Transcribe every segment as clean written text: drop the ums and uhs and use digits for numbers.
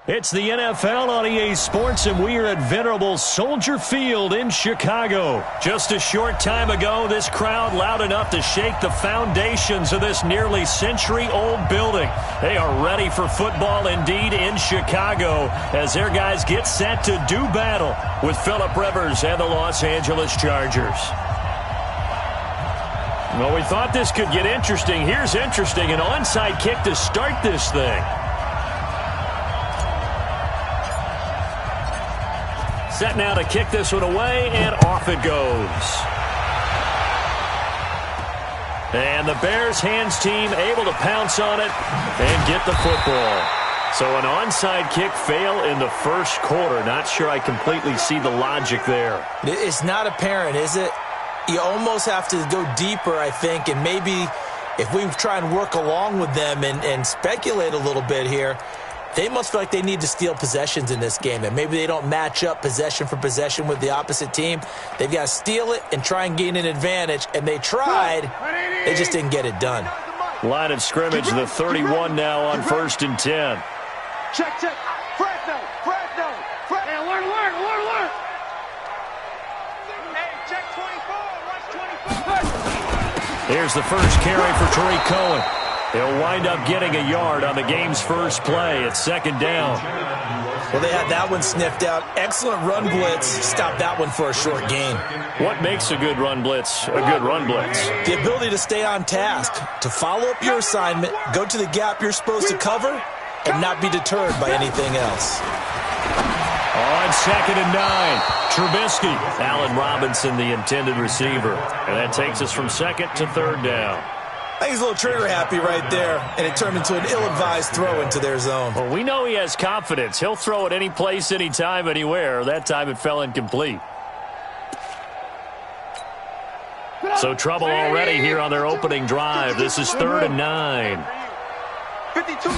It's the NFL on EA Sports, and we are at venerable Soldier Field in Chicago. Just a short time ago, this crowd loud enough to shake the foundations of this nearly century-old building. They are ready for football indeed in Chicago as their guys get set to do battle with Phillip Rivers and the Los Angeles Chargers. Well, we thought this could get interesting. Here's interesting, an onside kick to start this thing. Set now to kick this one away, and off it goes. And the Bears hands team able to pounce on it and get the football. So an onside kick fail in the first quarter. Not sure I completely see the logic there. It's not apparent, is it? You almost have to go deeper, I think, and maybe if we try and work along with them and speculate a little bit here, they must feel like they need to steal possessions in this game, and maybe they don't match up possession for possession with the opposite team. They've got to steal it and try and gain an advantage, and they tried. They just didn't get it done. Line of scrimmage, the 31 now on 1st and 10. Check. Fresno. Hey, alert. Hey, check 24. Watch 24. Here's the first carry for Tariq Cohen. He'll wind up getting a yard on the game's first play. It's 2nd down. Well, they had that one sniffed out. Excellent run blitz. Stopped that one for a short gain. What makes a good run blitz a good run blitz? The ability to stay on task, to follow up your assignment, go to the gap you're supposed to cover, and not be deterred by anything else. On 2nd and 9, Trubisky. Allen Robinson, the intended receiver. And that takes us from 2nd to 3rd down. I think he's a little trigger happy right there, and it turned into an ill-advised throw into their zone. Well, we know he has confidence. He'll throw it any place, anytime, anywhere. That time it fell incomplete. So trouble already here on their opening drive. This is 3rd and 9. 52.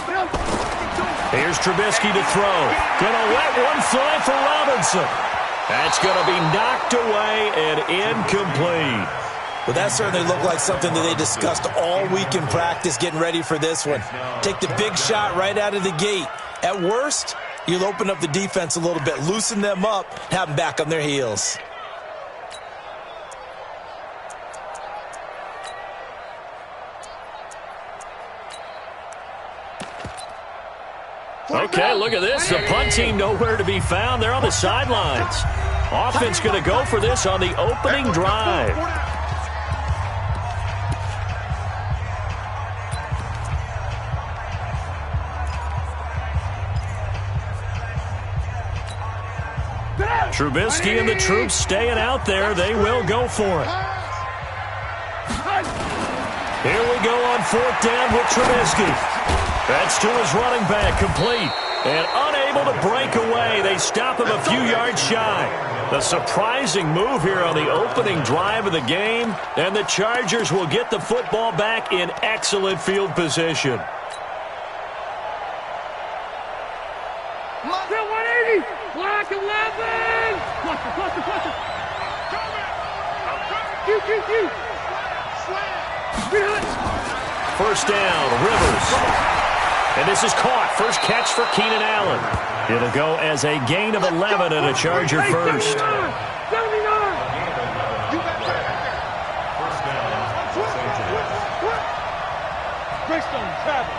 Here's Trubisky to throw. Gonna let one fly for Robinson. That's gonna be knocked away and incomplete. Well, that certainly looked like something that they discussed all week in practice getting ready for this one. Take the big shot right out of the gate. At worst, you'll open up the defense a little bit, loosen them up, have them back on their heels. Okay, look at this. The punt team nowhere to be found. They're on the sidelines. Offense going to go for this on the opening drive. Trubisky and the troops staying out there. They will go for it. Here we go on 4th down with Trubisky. That's to his running back, complete. And unable to break away. They stop him a few yards shy. The surprising move here on the opening drive of the game. And the Chargers will get the football back in excellent field position. Black 11! Cluster. First down, Rivers. And this is caught. First catch for Keenan Allen. It'll go as a gain of 11 and a Charger first. 79! Greystone, travel.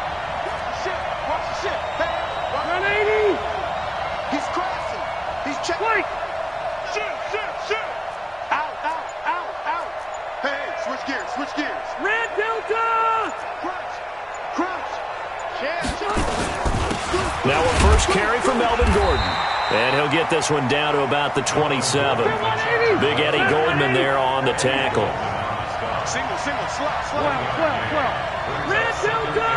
Watch the shit. 180! He's crossing. He's checking. Shoot. Out. Hey, switch gears. Red Delta! Crunch. Now a first carry for Melvin Gordon. And he'll get this one down to about the 27. Big Eddie Goldman there on the tackle. Single, slow. Red Delta!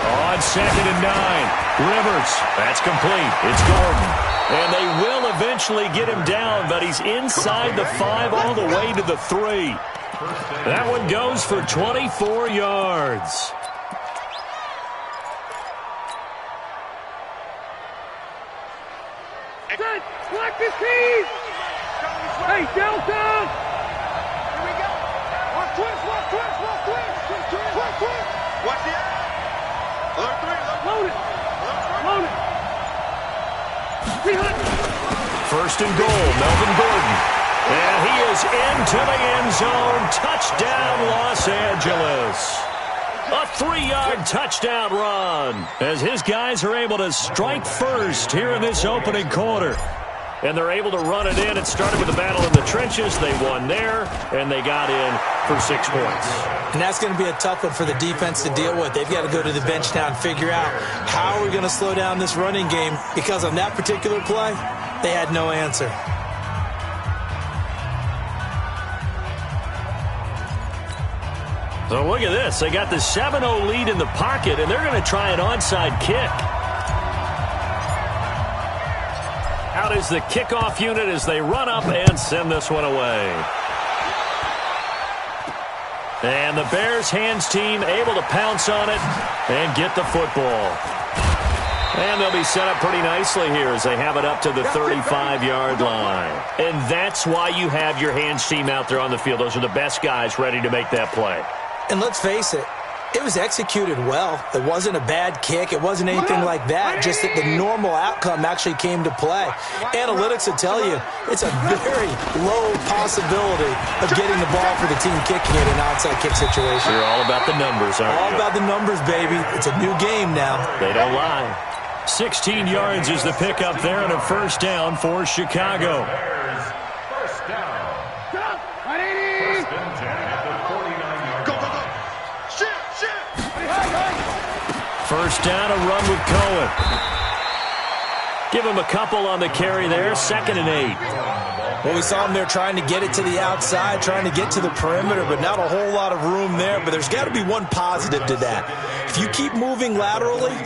On 2nd and 9, Rivers. That's complete. It's Gordon. And they will eventually get him down, but he's inside the 5 all the way to the 3. That one goes for 24 yards. Select this team! Hey, Delta! Here we go. Watch twist. Watch the eye. Load it. Load it. First and goal, Melvin Gordon. And he is into the end zone. Touchdown, Los Angeles. A 3-yard touchdown run as his guys are able to strike first here in this opening quarter. And they're able to run it in. It started with a battle in the trenches. They won there, and they got in for 6 points. And that's going to be a tough one for the defense to deal with. They've got to go to the bench now and figure out how are we going to slow down this running game, because on that particular play, they had no answer. So look at this. They got the 7-0 lead in the pocket, and they're going to try an onside kick. Out is the kickoff unit as they run up and send this one away. And the Bears hands team able to pounce on it and get the football. And they'll be set up pretty nicely here as they have it up to the 35-yard line. And that's why you have your hands team out there on the field. Those are the best guys ready to make that play. And let's face it, it was executed well. It wasn't a bad kick. It wasn't anything like that. Just that the normal outcome actually came to play. Analytics will tell you it's a very low possibility of getting the ball for the team kicking it in an onside kick situation. You're all about the numbers, aren't you? All about the numbers, baby. It's a new game now. They don't lie. 16 yards is the pickup there and a first down for Chicago. First down. First down, a run with Cohen. Give him a couple on the carry there, 2nd and 8. Well, we saw him there trying to get it to the outside, trying to get to the perimeter, but not a whole lot of room there. But there's got to be one positive to that. If you keep moving laterally,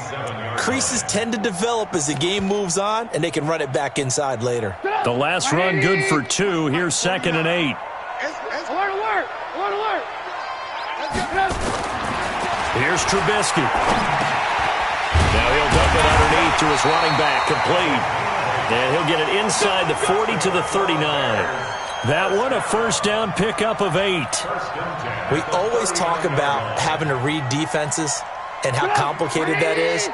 creases tend to develop as the game moves on, and they can run it back inside later. The last run good for 2. Here's 2nd and 8. Alert, alert, alert, alert. Here's Trubisky. Now he'll dump it underneath to his running back, complete. And he'll get it inside the 40 to the 39. That one, a first down pickup of 8. We always talk about having to read defenses and how complicated that is.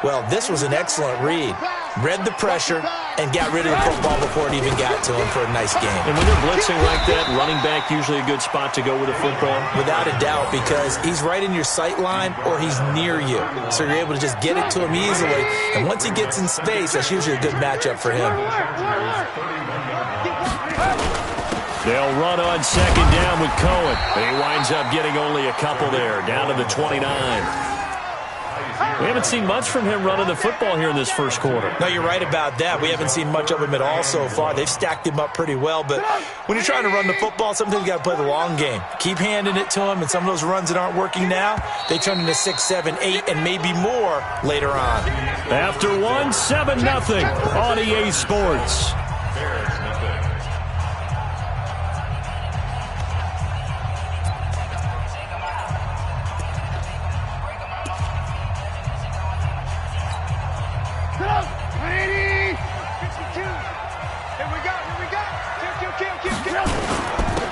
Well, this was an excellent read. Read the pressure and got rid of the football before it even got to him for a nice game. And when they're blitzing like that, running back usually a good spot to go with a football? Without a doubt, because he's right in your sight line or he's near you. So you're able to just get it to him easily. And once he gets in space, that's usually a good matchup for him. They'll run on 2nd down with Cohen. He winds up getting only a couple there, down to the 29. We haven't seen much from him running the football here in this first quarter. No, you're right about that. We haven't seen much of him at all so far. They've stacked him up pretty well, but when you're trying to run the football, sometimes you got to play the long game. Keep handing it to him, and some of those runs that aren't working now, they turn into 6, 7, 8, and maybe more later on. After 1, 7-0 on EA Sports.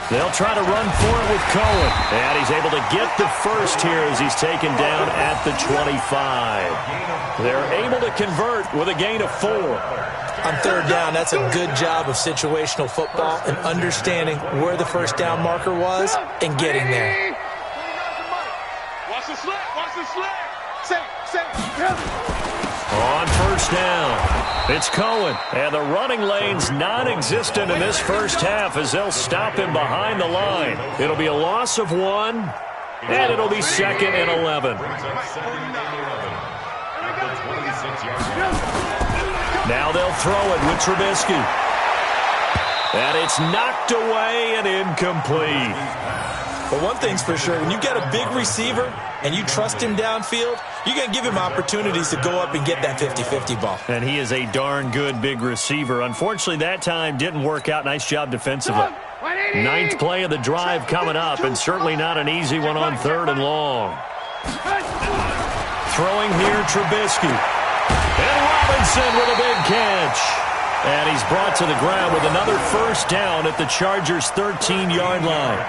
They'll try to run for it with Cohen. And he's able to get the first here as he's taken down at the 25. They're able to convert with a gain of 4. On 3rd down, that's a good job of situational football and understanding where the first down marker was and getting there. Watch the slant, watch the slant. Say. On first down, it's Cohen. And the running lane's non-existent in this first half as they'll stop him behind the line. It'll be a loss of 1, and it'll be 2nd and 11. Now they'll throw it with Trubisky. And it's knocked away and incomplete. But one thing's for sure, when you get a big receiver and you trust him downfield, you're going to give him opportunities to go up and get that 50-50 ball. And he is a darn good big receiver. Unfortunately, that time didn't work out. Nice job defensively. 9th play of the drive coming up, and certainly not an easy one on 3rd and long. Throwing here, Trubisky. And Robinson with a big catch. And he's brought to the ground with another first down at the Chargers' 13-yard line.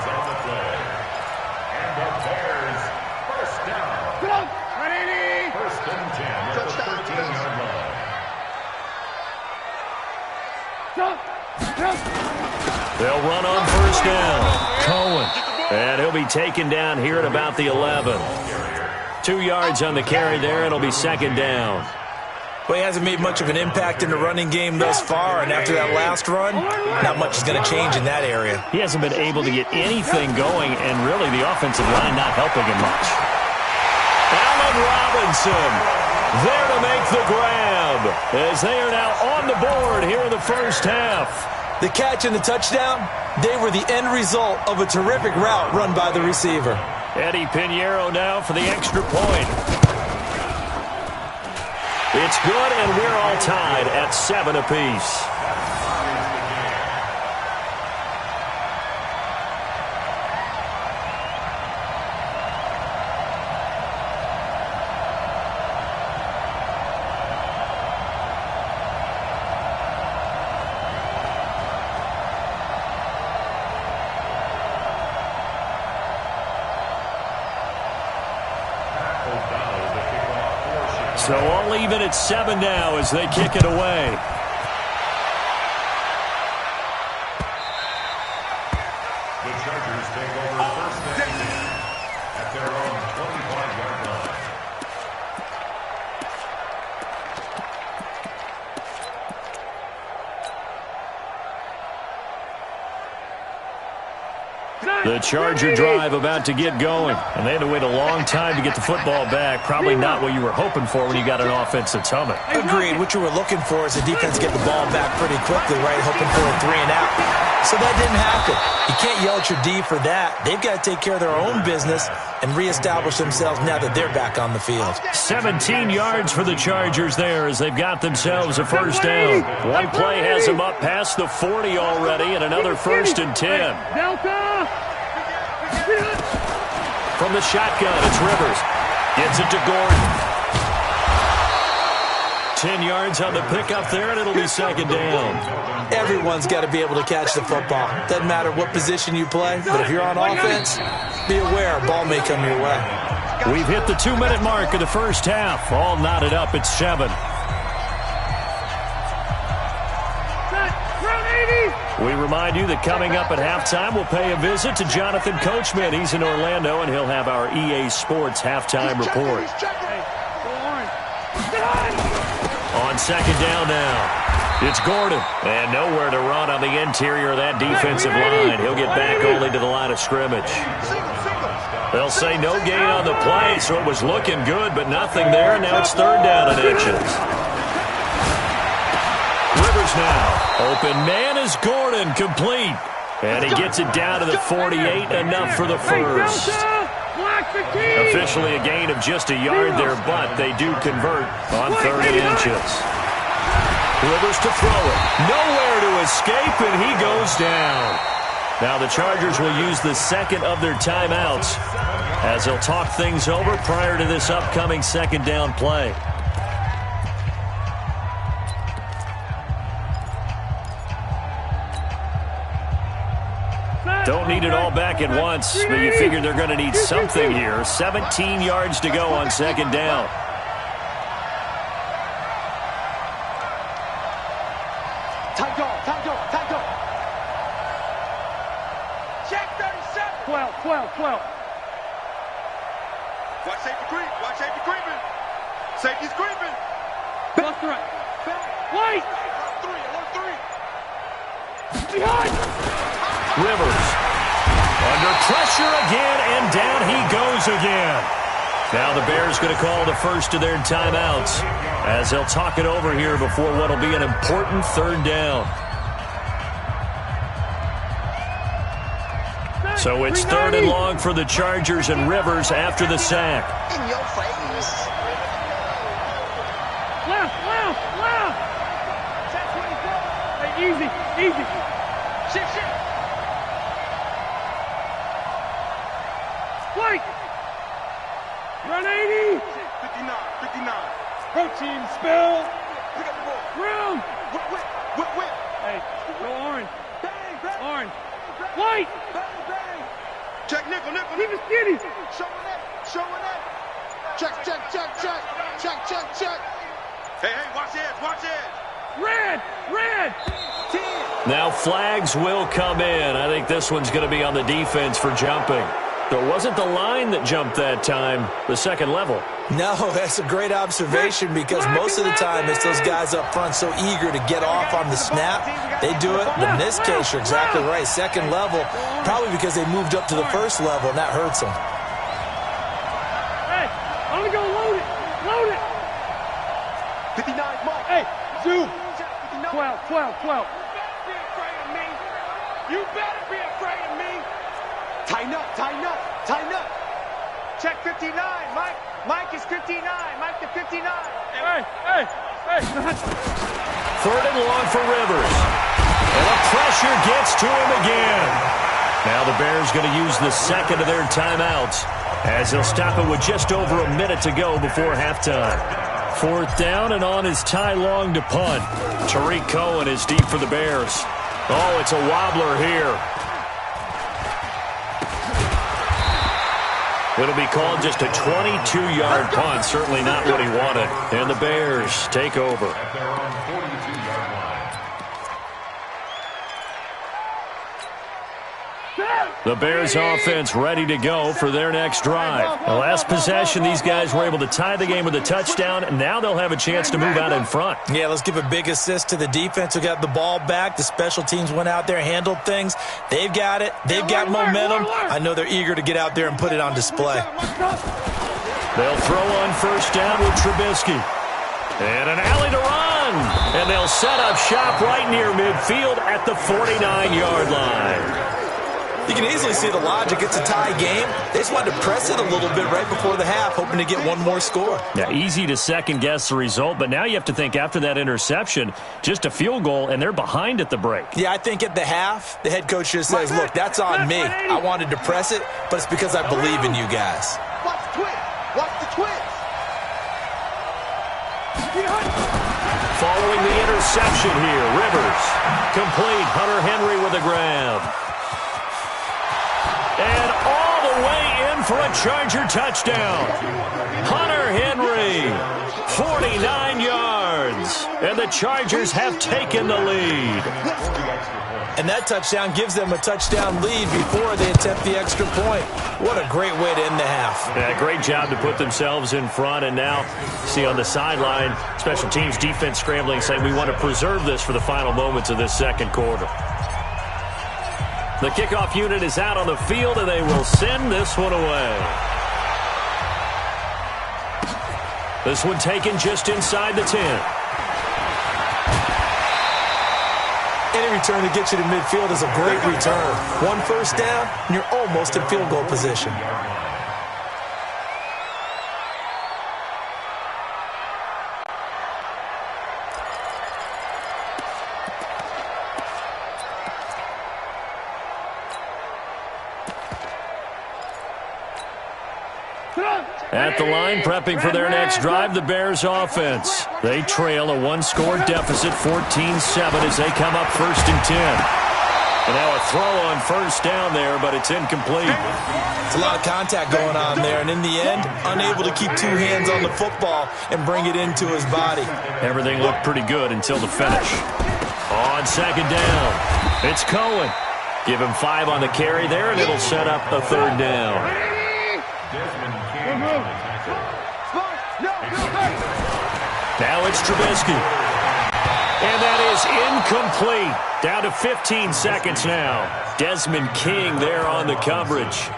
They'll run on first down. Cohen. And he'll be taken down here at about the 11. 2 yards on the carry there. It'll be second down. Well, he hasn't made much of an impact in the running game thus far, and after that last run, not much is going to change in that area. He hasn't been able to get anything going, and really the offensive line not helping him much. Allen Robinson there to make the grab as they are now on the board here in the first half. The catch and the touchdown, they were the end result of a terrific route run by the receiver. Eddie Pinheiro now for the extra point. It's good, and we're all tied at 7 apiece. So all even at 7 now as they kick it away. The Chargers take over first and 10 at their own 25-yard line. The Charger drive about to get going, and they had to wait a long time to get the football back. Probably not what you were hoping for when you got an offense that's humming. Agreed. What you were looking for is the defense get the ball back pretty quickly, right? Hoping for a 3 and out. So that didn't happen. You can't yell at your D for that. They've got to take care of their own business and reestablish themselves now that they're back on the field. 17 yards for the Chargers there as they've got themselves a first down. One play has them up past the 40 already, and another first and 10. Delta! From the shotgun, it's Rivers. Gets it to Gordon. 10 yards on the pickup there, and it'll be second down. Everyone's got to be able to catch the football. Doesn't matter what position you play, but if you're on offense, be aware a ball may come your way. We've hit the 2-minute mark of the first half. All knotted up at 7. We remind you that coming up at halftime, we'll pay a visit to Jonathan Coachman. He's in Orlando, and he'll have our EA Sports halftime report. On second down now, it's Gordon. And nowhere to run on the interior of that defensive line. He'll get back only to the line of scrimmage. They'll say no gain on the play, so it was looking good, but nothing there. And now it's third down and inches. Rivers now. Open man is Gordon, complete. And he gets it down to the 48, enough for the first. Officially a gain of just a yard there, but they do convert on 30 inches. Rivers to throw it. Nowhere to escape, and he goes down. Now the Chargers will use the second of their timeouts as they'll talk things over prior to this upcoming second down play. Don't need it all back at once, but you figure they're going to need something here. 17 yards to go on second down. Time go. Check 37. 12. Watch safety creeping. Safety's creeping. Left right. White. Alert 3. Behind. Rivers under pressure again, and down he goes again. Now the Bears going to call the first of their timeouts as they'll talk it over here before what will be an important third down. So it's third and long for the Chargers, and Rivers after the sack. In your face. Left. Hey, easy. Shit. White. Run 80. 59. Protein spill. Pick up the ball. Room. Whip. Hey, go orange. Bang. Orange. White. Bang. Check nickel. Keep it skinny. Showing that. Check. Hey, watch edge. Red. Now flags will come in. I think this one's going to be on the defense for jumping. So it wasn't the line that jumped that time, the second level. No, that's a great observation because most of the time it's those guys up front so eager to get off on the snap. They do it. But in this case, you're exactly right. Second level, probably because they moved up to the first level, and that hurts them. Hey, I'm going to go load it. Load it. 59, Mark. Hey, Zoo. 12. You better be afraid of me. Tighten up. Check 59, Mike. Mike is 59. Mike to 59. Hey. Third and long for Rivers. And the pressure gets to him again. Now the Bears going to use the second of their timeouts as they'll stop it with just over a minute to go before halftime. Fourth down, and on is Ty Long to punt. Tariq Cohen is deep for the Bears. Oh, it's a wobbler here. It'll be called just a 22-yard punt. Certainly not what he wanted. And the Bears take over. The Bears offense ready to go for their next drive. The last possession, these guys were able to tie the game with a touchdown, and now they'll have a chance to move out in front. Yeah, let's give a big assist to the defense who got the ball back. The special teams went out there, handled things. They've got it. They've got momentum. I know they're eager to get out there and put it on display. They'll throw on first down with Trubisky. And an alley to run. And they'll set up shop right near midfield at the 49-yard line. You can easily see the logic. It's a tie game. They just wanted to press it a little bit right before the half, hoping to get one more score. Yeah, easy to second-guess the result, but now you have to think after that interception, just a field goal, and they're behind at the break. Yeah, I think at the half, the head coach just says, look, that's on me. I wanted to press it, but it's because I believe in you guys. Watch the twins. Following the interception here, Rivers. Complete, Hunter Henry with a grab. And all the way in for a Charger touchdown. Hunter Henry, 49 yards. And the Chargers have taken the lead. And that touchdown gives them a touchdown lead before they attempt the extra point. What a great way to end the half. Yeah, great job to put themselves in front. And now, see on the sideline, special teams defense scrambling, saying we want to preserve this for the final moments of this second quarter. The kickoff unit is out on the field, and they will send this one away. This one taken just inside the 10. Any return to get you to midfield is a great return. One first down, and you're almost in field goal position. At the line, prepping for their next drive, the Bears offense. They trail a one-score deficit, 14-7, as they come up first and 10. And now a throw on first down there, but it's incomplete. It's a lot of contact going on there, and in the end, unable to keep two hands on the football and bring it into his body. Everything looked pretty good until the finish. On second down, it's Cohen. Give him 5 on the carry there, and it'll set up a third down. Now it's Trubisky. And that is incomplete. Down to 15 seconds now. Desmond King there on the coverage.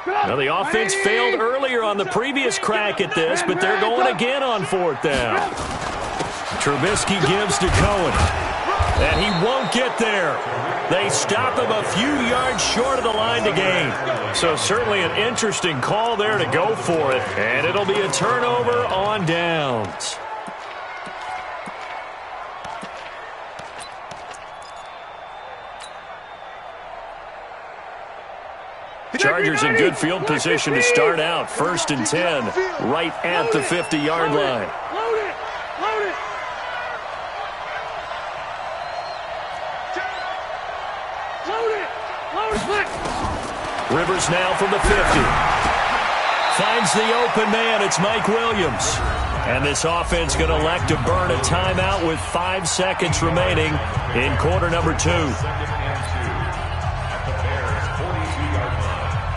Now the offense failed earlier on the previous crack at this, but they're going again on fourth down. Trubisky gives to Cohen. And he won't get there. They stop him a few yards short of the line to gain. So certainly an interesting call there to go for it. And it'll be a turnover on downs. Chargers in good field position to start out. First and 10, right at the 50-yard line. Load it! Load it! Rivers now from the 50. Finds the open man. It's Mike Williams. And this offense going to elect to burn a timeout with 5 seconds remaining in quarter number 2.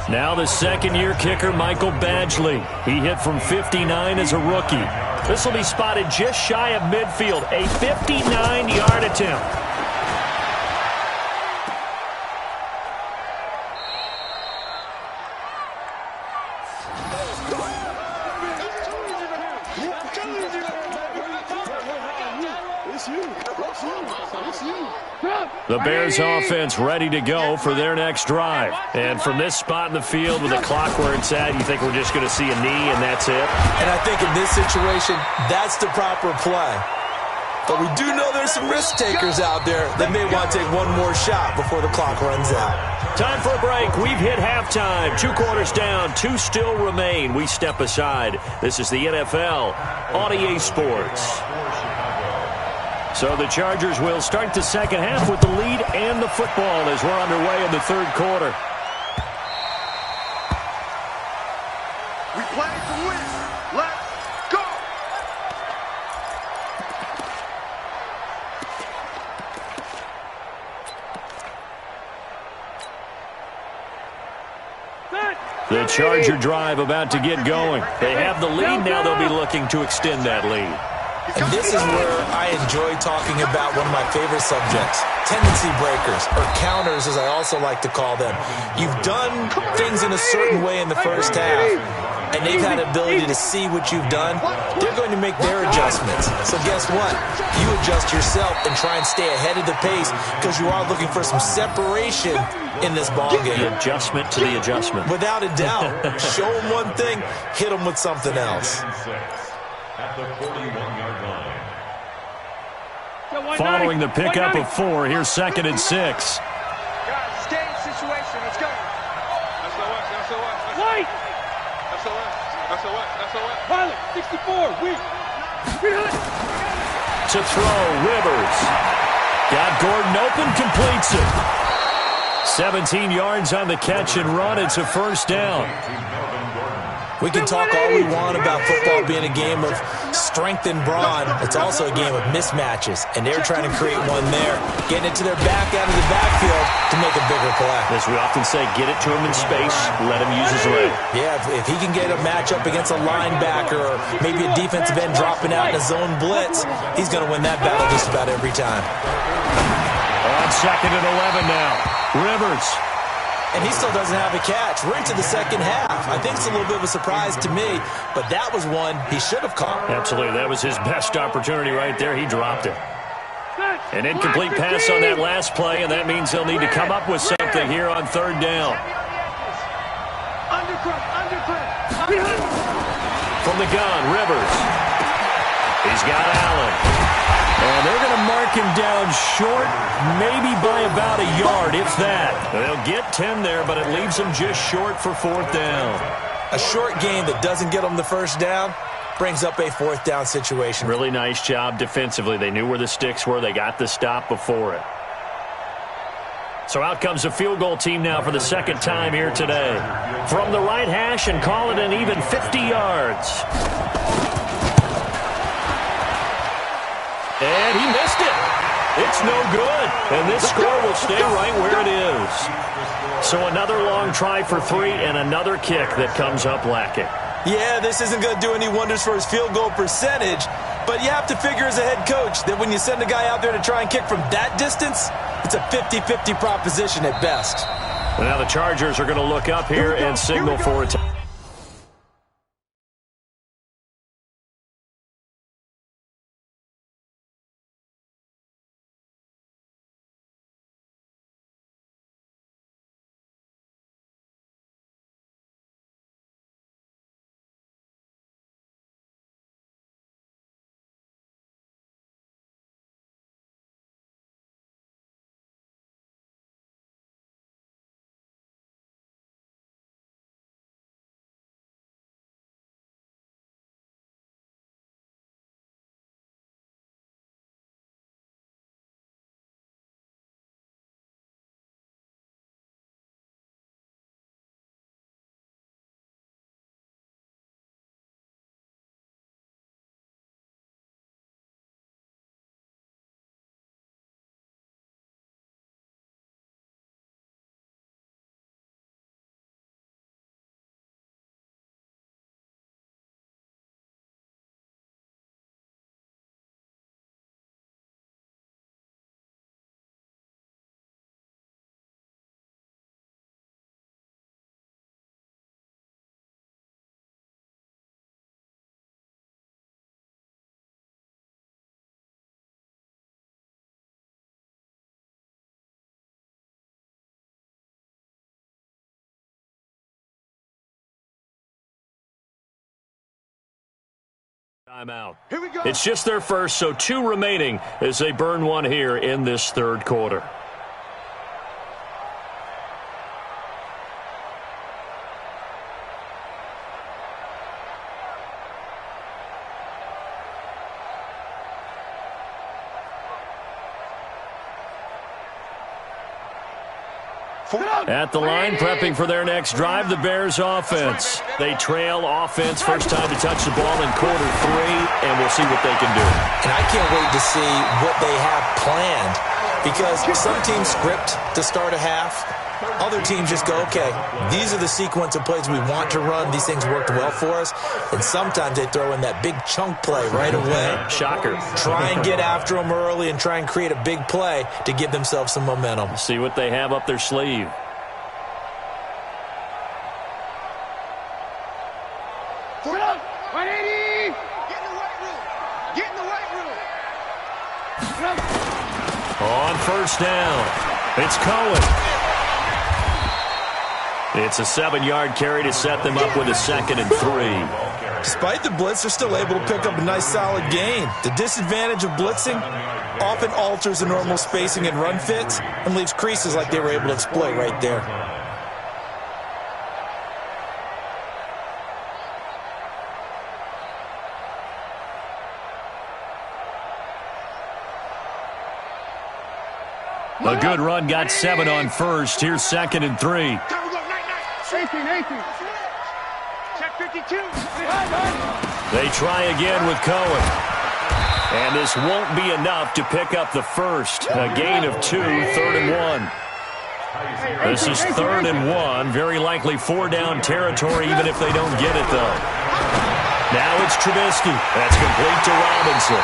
Now the second-year kicker, Michael Badgley. He hit from 59 as a rookie. This will be spotted just shy of midfield, a 59-yard attempt. The Bears offense ready to go for their next drive. And from this spot in the field with the clock where it's at, you think we're just going to see a knee and that's it? And I think in this situation, that's the proper play. But we do know there's some risk takers out there that may want to take one more shot before the clock runs out. Time for a break. We've hit halftime. 2 quarters down. 2 still remain. We step aside. This is the NFL on EA Sports. So the Chargers will start the second half with the lead and the football as we're underway in the third quarter. We play to win. Let's go. The Charger drive about to get going. They have the lead. Now they'll be looking to extend that lead. And this is where I enjoy talking about one of my favorite subjects, tendency breakers, or counters as I also like to call them. You've done things in a certain way in the first half, and they've had the ability to see what you've done. They're going to make their adjustments. So guess what? You adjust yourself and try and stay ahead of the pace because you are looking for some separation in this ballgame. The adjustment to the adjustment. Without a doubt. Show them one thing, hit them with something else. At the 41-yard line. Following the pickup of 4, here's 2nd and 6. Guys, stay in situation. Let's go. White! Pilot, 64, weak. To throw, Rivers. Got Gordon open, completes it. 17 yards on the catch and run. It's a first down. We can talk all we want about football being a game of strength and brawn. It's also a game of mismatches, and they're trying to create one there, getting it to their back out of the backfield to make a bigger play. As we often say, get it to him in space, let him use his leg. Yeah, if he can get a matchup against a linebacker or maybe a defensive end dropping out in a zone blitz, he's going to win that battle just about every time. On 2nd and 11 now. Rivers. And he still doesn't have a catch. We're into the second half. I think it's a little bit of a surprise to me, but that was one he should have caught. Absolutely. That was his best opportunity right there. He dropped it. An incomplete pass on that last play, and that means they'll need to come up with something here on 3rd down. From the gun, Rivers. He's got Allen. And they're going to mark him down short, maybe by about a yard, if that. They'll get 10 there, but it leaves them just short for 4th down. A short gain that doesn't get them the first down brings up a 4th down situation. Really nice job defensively. They knew where the sticks were. They got the stop before it. So out comes a field goal team now for the second time here today. From the right hash and call it an even 50 yards. And he missed it. It's no good. And this score will stay right where it is. So another long try for 3 and another kick that comes up lacking. Yeah, this isn't going to do any wonders for his field goal percentage, but you have to figure as a head coach that when you send a guy out there to try and kick from that distance, it's a 50-50 proposition at best. Now the Chargers are going to look up here and signal for a time. Timeout. Here we go. It's just their first, so 2 remaining as they burn one here in this third quarter. At the line, prepping for their next drive, the Bears offense. They trail offense, first time to touch the ball in quarter 3, and we'll see what they can do. And I can't wait to see what they have planned, because some teams script to start a half. Other teams just go, okay, these are the sequence of plays we want to run. These things worked well for us. And sometimes they throw in that big chunk play right away. Shocker. Try and get after them early and try and create a big play to give themselves some momentum. See what they have up their sleeve. On first down, it's Cohen. It's a 7-yard carry to set them up with a 2nd and 3. Despite the blitz, they're still able to pick up a nice solid gain. The disadvantage of blitzing often alters the normal spacing and run fits and leaves creases like they were able to exploit right there. A good run got 7 on first. Here's 2nd and 3. 18. Check 52. They try again with Cohen. And this won't be enough to pick up the first. A gain of 2, 3rd and 1. This is 3rd and 1. Very likely 4-down territory, even if they don't get it, though. Now it's Trubisky. That's complete to Robinson.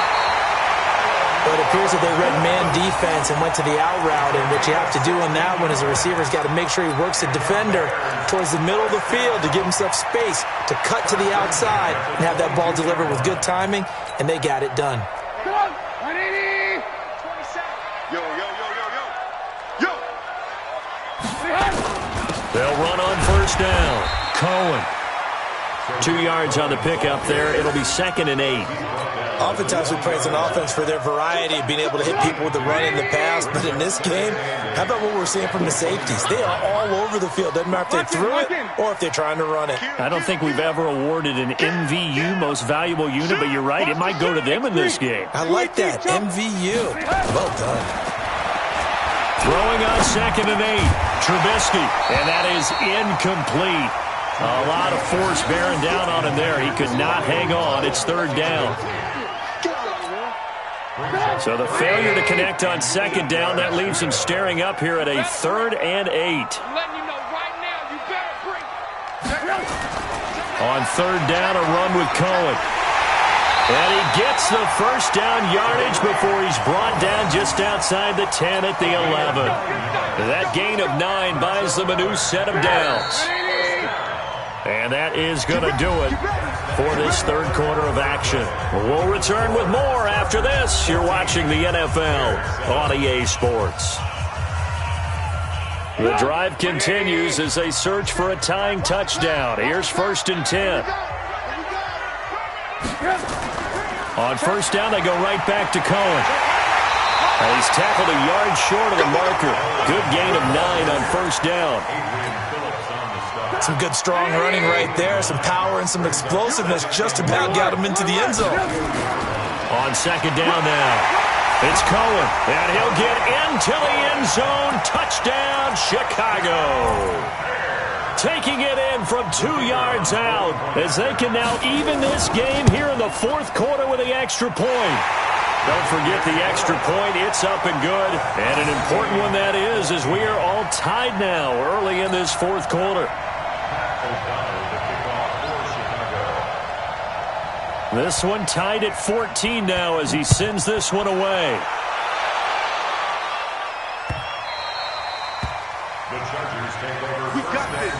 But it appears that they read man defense and went to the out route, and what you have to do on that one is the receiver's got to make sure he works the defender towards the middle of the field to give himself space to cut to the outside and have that ball delivered with good timing, and they got it done. Come on, 180. Yo. They'll run on first down. Cohen. 2 yards on the pickup there. It'll be 2nd and 8. Oftentimes we praise an offense for their variety of being able to hit people with the run in the pass, but in this game, how about what we're seeing from the safeties? They are all over the field. Doesn't matter if they threw it or if they're trying to run it. I don't think we've ever awarded an MVU, most valuable unit, but you're right, it might go to them in this game. I like that, MVU. Well done. Throwing on 2nd and 8, Trubisky, and that is incomplete. A lot of force bearing down on him there. He could not hang on. It's 3rd down. So the failure to connect on 2nd down, that leaves him staring up here at a 3rd and 8. I'm letting you know right now, you better bring. On 3rd down, a run with Cohen. And he gets the first down yardage before he's brought down just outside the 10 at the 11. That gain of 9 buys them a new set of downs. And that is going to do it for this third quarter of action. We'll return with more after this. You're watching the NFL on EA Sports. The drive continues as they search for a tying touchdown. Here's 1st and 10. On first down, they go right back to Cohen. And he's tackled a yard short of the marker. Good gain of 9 on first down. Some good strong running right there. Some power and some explosiveness just about got him into the end zone. On 2nd down now, it's Cohen. And he'll get into the end zone. Touchdown, Chicago. Taking it in from 2 yards out as they can now even this game here in the fourth quarter with the extra point. Don't forget the extra point. It's up and good. And an important one that is as we are all tied now early in this fourth quarter. This one tied at 14 now as he sends this one away. The Chargers take over We got this.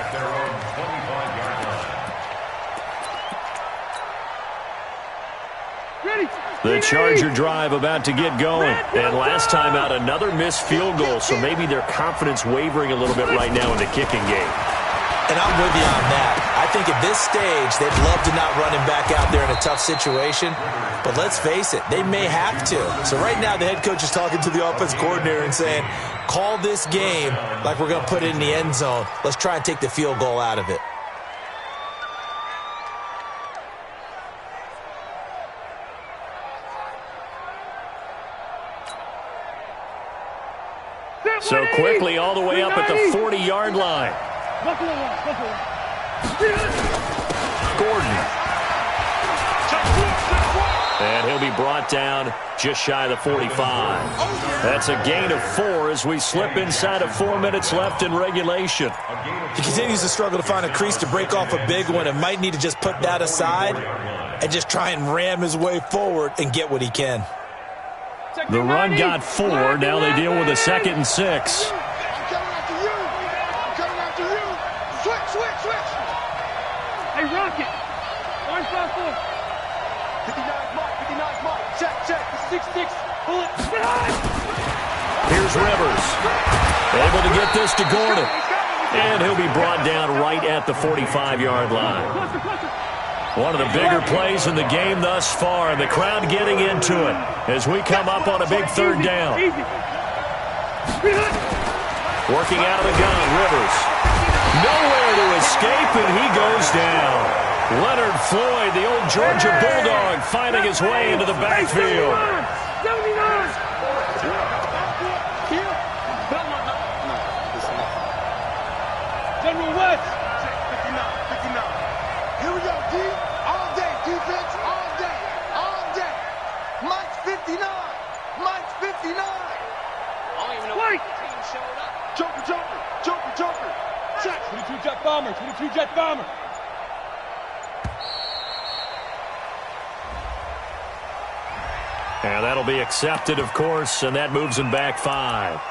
at their own 25-yard line. Ready. The Charger drive about to get going. And last time out, another missed field goal, so maybe their confidence wavering a little bit right now in the kicking game. And I'm with you on that. I I think at this stage, they'd love to not run him back out there in a tough situation. But let's face it, they may have to. So right now, the head coach is talking to the offense coordinator and saying, call this game like we're going to put it in the end zone. Let's try and take the field goal out of it. So quickly all the way up at the 40-yard line. Gordon. And he'll be brought down just shy of the 45. That's a gain of 4 as we slip inside of 4 minutes left in regulation. He continues to struggle to find a crease to break off a big one and might need to just put that aside and just try and ram his way forward and get what he can. The run got 4. Now they deal with a 2nd and 6. I'm coming after you. I'm coming after you. Switch. Hey, Rocket. Orange 5-4. 59's Mike. Check. 6-6. Pull it. Here's Rivers. Able to get this to Gordon. And he'll be brought down right at the 45-yard line. One of the bigger plays in the game thus far, and the crowd getting into it as we come up on a big 3rd down. Working out of the gun, Rivers. Nowhere to escape, and he goes down. Leonard Floyd, the old Georgia Bulldog, finding his way into the backfield. 79. General West. 59. Here we go, D. All day. Defense, all day. Mike's 59. I don't even know Wait. what team showed up. Joker. Check. 22 Jet Bomber. And that'll be accepted, of course, and that moves him back 5.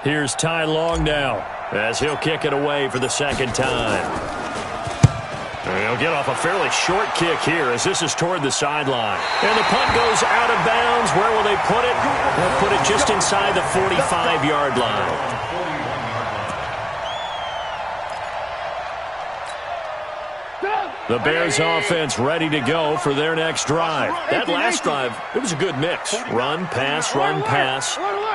Here's Ty Long now as he'll kick it away for the 2nd time. He'll get off a fairly short kick here as this is toward the sideline. And the punt goes out of bounds. Where will they put it? They'll put it just inside the 45-yard line. The Bears offense ready to go for their next drive. That last drive, it was a good mix. Run, pass.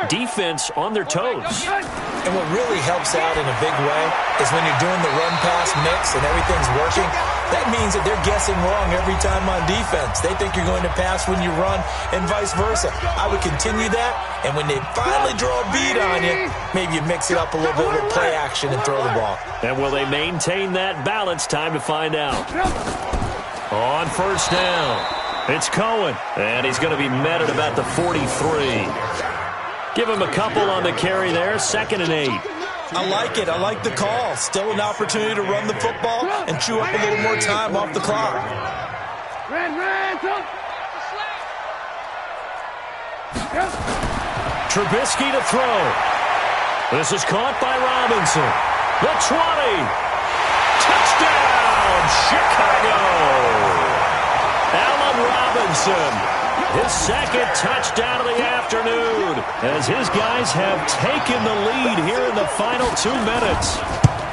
Defense on their toes. And what really helps out in a big way is when you're doing the run-pass mix and everything's working, that means that they're guessing wrong every time on defense. They think you're going to pass when you run and vice versa. I would continue that, and when they finally draw a beat on you, maybe you mix it up a little bit with play action and throw the ball. And will they maintain that balance? Time to find out. On 1st down, it's Cohen, and he's going to be met at about the 43. Give him a couple on the carry there, 2nd and 8. I like it. I like the call. Still an opportunity to run the football and chew up a little more time off the clock. Trubisky to throw. This is caught by Robinson. The 20. Touchdown, Chicago. Allen Robinson. His 2nd touchdown of the afternoon as his guys have taken the lead here in the final 2 minutes.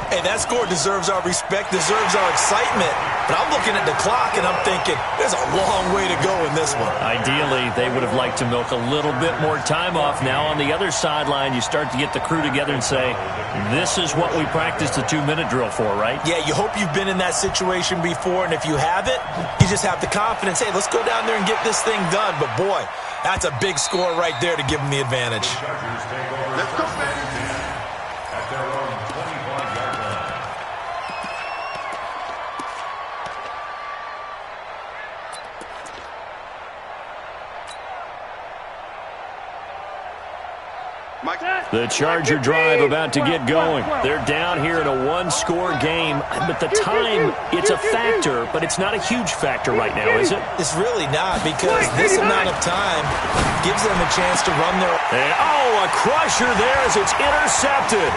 Hey, that score deserves our respect, deserves our excitement. But I'm looking at the clock and I'm thinking, there's a long way to go in this one. Ideally, they would have liked to milk a little bit more time off. Now on the other sideline, you start to get the crew together and say, this is what we practiced the 2-minute drill for, right? Yeah, you hope you've been in that situation before, and if you haven't, you just have the confidence, hey, let's go down there and get this thing done. But boy, that's a big score right there to give them the advantage. Let's go, man. At their own 25-yard line. The Charger drive about to get going. They're down here in a 1-score game, but the time, it's a factor, but it's not a huge factor right now, is it? It's really not, because this amount of time gives them a chance to run their... And, a crusher there as it's intercepted.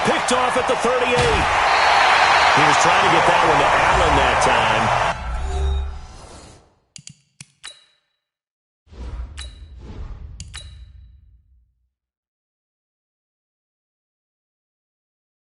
Picked off at the 38. He was trying to get that one to Allen that